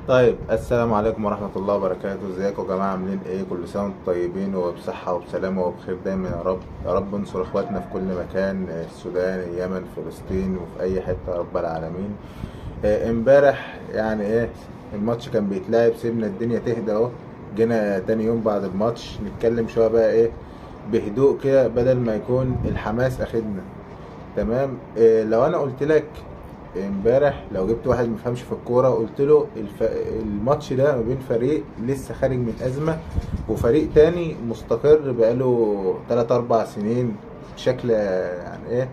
طيب، السلام عليكم ورحمة الله وبركاته. ازيكم يا جماعة؟ عاملين ايه؟ كل سنة وانتم طيبين وبصحة وبسلامة وبخير دايما يا رب. يا رب انصر اخواتنا في كل مكان، السودان، اليمن، فلسطين، وفي اي حتة يا رب العالمين. امبارح يعني ايه، الماتش كان بيتلعب، سيبنا الدنيا تهدى اهو. جينا تاني يوم بعد الماتش نتكلم شوية بقى ايه، بهدوء كده بدل ما يكون الحماس اخدنا. تمام. لو انا قلت لك امبارح، لو جبت واحد مفهمش في الكوره قلت له الماتش ده ما بين فريق لسه خارج من ازمه وفريق تاني مستقر بقاله 3 4 سنين بشكل يعني ايه،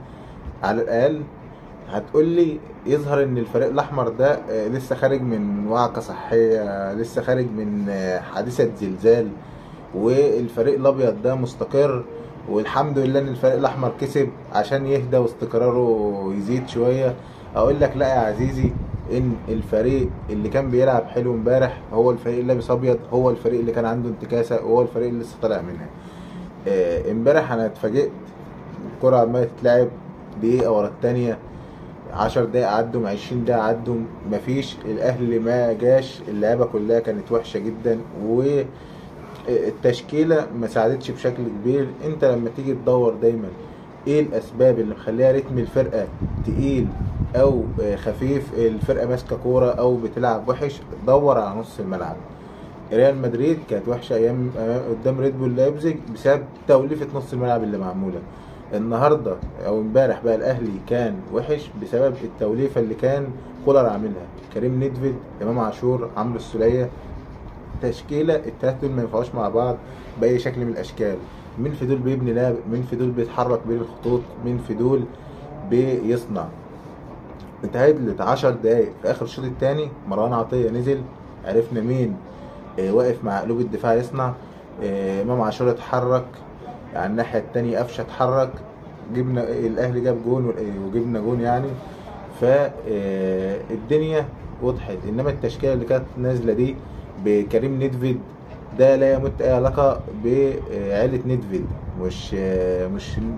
على الاقل هتقول لي يظهر ان الفريق الاحمر ده لسه خارج من وعكه صحيه، لسه خارج من حادثه زلزال، والفريق الابيض ده مستقر. والحمد لله ان الفريق الاحمر كسب عشان يهدى واستقراره يزيد شويه. اقول لك لا يا عزيزي، ان الفريق اللي كان بيلعب حلو امبارح هو الفريق اللي لابس ابيض، هو الفريق اللي كان عنده انتكاسه، وهو الفريق اللي لسه طالع منها. امبارح انا اتفاجئت، الكرة عمالة تتلعب دقيقة ورا التانية، 10 دقايق عدوا، 20 دقيقة عدوا، مفيش. الأهلي ما جاش، اللعبة كلها كانت وحشة جدا، والتشكيلة ما ساعدتش بشكل كبير. انت لما تيجي تدور دايما ايه الأسباب اللي مخليها رتم الفرقة تقيل أو خفيف، الفرقة ماسكة كورة أو بتلعب وحش، دور على نص الملعب. ريال مدريد كانت وحشه ايام قدام ريد بول لايبزيج بسبب توليفه نص الملعب اللي معموله. النهارده او امبارح بقى الاهلي كان وحش بسبب التوليفه اللي كان كولر عاملها، كريم نيدفيد، امام عاشور، عمرو السوليه. تشكيله التلاته دول ما ينفعوش مع بعض باي شكل من الاشكال. مين في دول بيبني لعب؟ مين في دول بيتحرك بين الخطوط؟ مين في دول بيصنع؟ انتهت 10 دقايق في اخر الشوط الثاني، مروان عطيه نزل، عرفنا مين واقف مع قلوب الدفاع يصنع. امام عاشور اتحرك، على الناحيه التانية قفشه اتحرك، جبنا الاهلي جاب جون وجبنا جون يعني. فالدنيا وضحت. انما التشكيله اللي كانت نازله دي بكريم نيدفيد، ده لا يمت اي علاقه بعيله نيدفيد، مش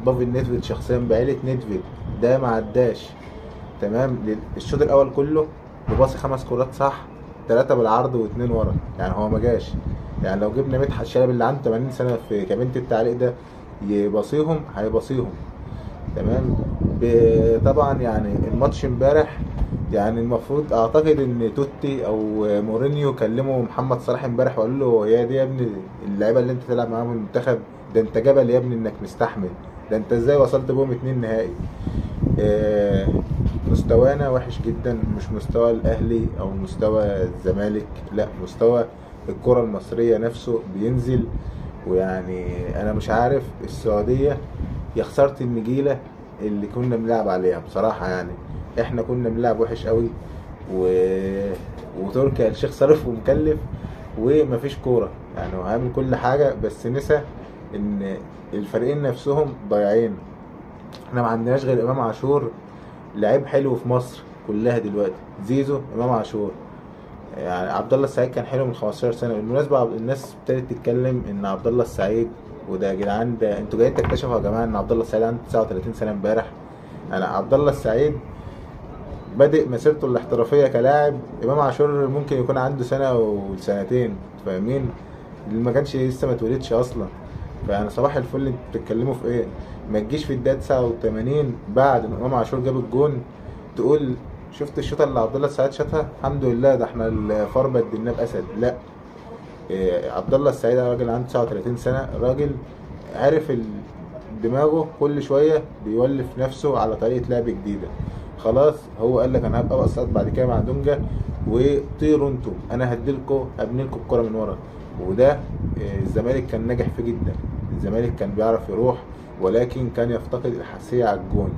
بافل نيدفيد شخصيا، بعيله نيدفيد. ده ما عداش. تمام. الشوط الاول كله بباصي 5 كرات صح، 3 بالعرض و2 ورا، يعني هو ما جاش. يعني لو جبنا مدحت شلبي اللي عنده 80 سنه في كابينه التعليق ده يباصيهم هيباصيهم. تمام. طبعا يعني الماتش امبارح، يعني المفروض اعتقد ان توتي او مورينيو كلموا محمد صلاح امبارح وقالوا له: هي دي يا ابني اللعيبه اللي انت تلعب معاهم المنتخب؟ ده انت جبل يا ابني انك مستحمل، ده انت ازاي وصلت بهم 2 نهائي؟ آه، مستوانا وحش جدا، مش مستوى الاهلي او مستوى الزمالك، لا، مستوى الكرة المصرية نفسه بينزل. ويعني انا مش عارف السعودية، يا خسارة النجيلة اللي كنا بنلعب عليها بصراحة. يعني احنا كنا بنلعب وحش قوي، و... وتركي آل الشيخ صارف ومكلف ومفيش كورة، يعني هو عامل كل حاجة بس نسى ان الفريقين نفسهم ضايعين. احنا ما عندناش غير امام عاشور، لعيب حلو في مصر كلها دلوقتي. زيزو، امام عاشور، يعني عبد الله السعيد كان حلو من 15 سنه. بالمناسبه الناس ابتدت تتكلم ان عبد الله السعيد، وده يا جدعان، ده انتوا جايين تكتشفوا يا جماعه ان عبد الله السعيد عنده 39 سنه امبارح. انا عبد الله السعيد بادئ مسيرته الاحترافيه كلاعب، امام عاشور ممكن يكون عنده سنه وسنتين، فاهمين؟ اللي ما كانش لسه ما اتولدش اصلا. فانا صباح الفل، انتوا بتتكلموا في ايه؟ ما تجيش في الدقيقه 89 بعد ما امام عاشور جاب الجون تقول: شفت الشوطه اللي عبد الله السعيد شاطها؟ الحمد لله، ده احنا الفار بدلناه باسد. لا، عبد الله السعيد راجل عنده 39 سنه، راجل عارف دماغه كل شويه بيولف نفسه على طريقه لعب جديده. خلاص، هو قال لك: انا هبقى بقصد بعد كده مع دونجا، وطيروا انتوا، انا هديلكوا ابني لكم الكوره من ورا. وده الزمالك كان ناجح فيه جدا. الزمالك كان بيعرف يروح، ولكن كان يفتقد الحساسيه على الجون.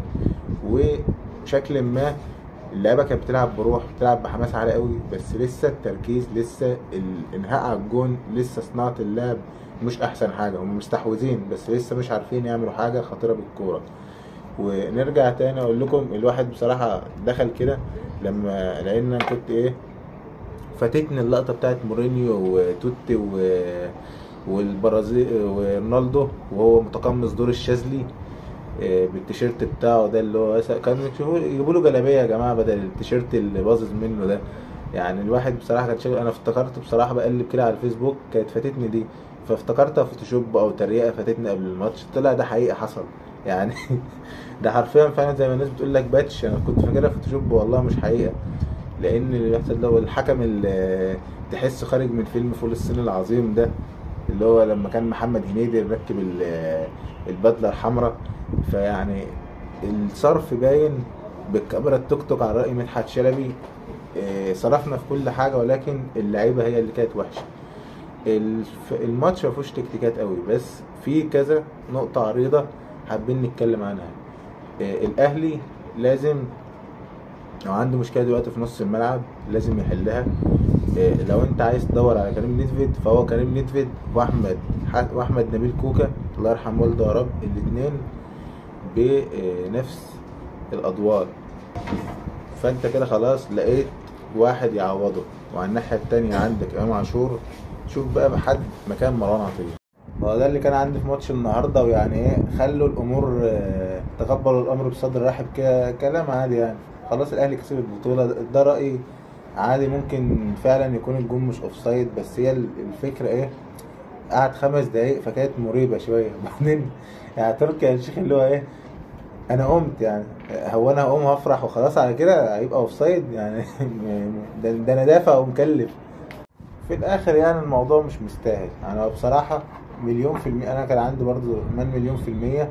وشكل ما اللعيبه كانت بتلعب بروح، بتلعب بحماس عالي قوي، بس لسه التركيز، لسه الانهاء على الجون، لسه صناعه اللعب مش احسن حاجه. هم مستحوذين بس لسه مش عارفين يعملوا حاجه خطيره بالكوره. ونرجع تاني اقول لكم، الواحد بصراحه دخل كده لما لقينا كنت ايه، فاتتني اللقطه بتاعت مورينيو وتوتي والبرازيل ورونالدو وهو متقمص دور الشاذلي بالتيشيرت بتاعه ده، اللي هو كانوا يجيبوا له جلابيه يا جماعه بدل التيشيرت اللي باظظ منه ده. يعني الواحد بصراحه كان شايف، انا افتكرت بصراحه بقلب كده على الفيسبوك كانت فاتتني دي، فافتكرتها فوتوشوب او تريقه فاتتني قبل الماتش، طلع ده حقيقه حصل يعني. ده حرفيا فعلا زي ما الناس بتقول لك باتش، انا كنت فاكرها فوتوشوب والله مش حقيقه. لان اللي بيحصل ده هو الحكم اللي تحسه خارج من فيلم فول الصين العظيم ده، اللي هو لما كان محمد هنيدي مركب البدله الحمراء. فيعني الصرف باين بالكاميرا التوك توك على رأي مدحت شلبي. صرفنا في كل حاجة ولكن اللعيبة هي اللي كانت وحشة. الماتش ما فيهوش تكتيكات قوي، بس في كذا نقطة عريضة حابين نتكلم عنها. الأهلي لازم لو عنده مشكلة دلوقتي في نص الملعب لازم يحلها. لو انت عايز تدور على كريم نيدفيد فهو كريم نيدفيد واحمد نبيل كوكا الله يرحم والده يا رب، الاتنين بنفس الادوار. فانت كده خلاص لقيت واحد يعوضه. وعلى الناحيه التانية عندك امام عاشور، شوف بقى بحد مكان مروان عطيه. هو ده اللي كان عندي في ماتش النهارده، ويعني ايه خلوا الامور تقبلوا الامر بصدر رحب كده، كلام عادي يعني. خلاص الاهلي كسب البطوله، ده رايي عادي. ممكن فعلا يكون الجون مش اوفسايد، بس هي الفكره ايه، قعد 5 دقايق فكانت مريبه شويه. بعدين يعني تركي آل الشيخ اللي هو ايه، انا قمت يعني، هو انا هقوم هفرح وخلاص على كده هيبقى اوفسايد يعني؟ ده انا دافع ومكلف. في الاخر يعني الموضوع مش مستاهل. انا بصراحه مليون في المية، انا كان عندي برضو ايمان مليون في المية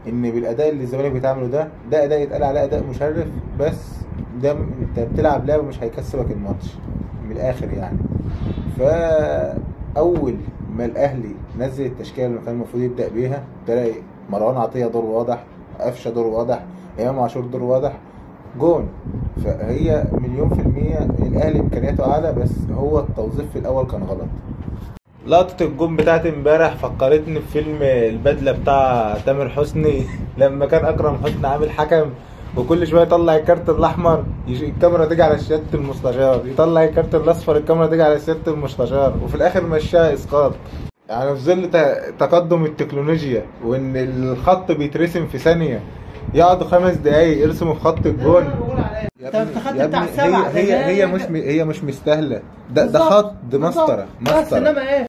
ان بالاداء اللي الزمالك بتعمله ده اداء يتقال عليه اداء مشرف، بس ده انت بتلعب لعبه مش هيكسبك الماتش من الاخر يعني. فاول ما الاهلي نزل التشكيله اللي كان المفروض يبدا بيها، تلاقي مروان عطيه دور واضح، قفشه دور واضح، امام عاشور دور واضح، جون. فهي مليون في المية الاهلي امكانياته اعلى، بس هو التوظيف في الاول كان غلط. لقطة الجون بتاعت امبارح فكرتني بفيلم البدلة بتاع تامر حسني لما كان اكرم حسني عامل حكم، وكل شويه يطلع الكارت الاحمر الكاميرا تيجي على سياده المستشار، يطلع الكارت الاصفر الكاميرا تيجي على سياده المستشار، وفي الاخر مشاها اسقاط. يعني في ظل تقدم التكنولوجيا وان الخط بيترسم في ثانيه، يقعدوا 5 دقايق يرسموا في خط الجون. انت الخط بتاع 7 هي مش مستاهله. ده خط، ده مسطره. بس انما ايه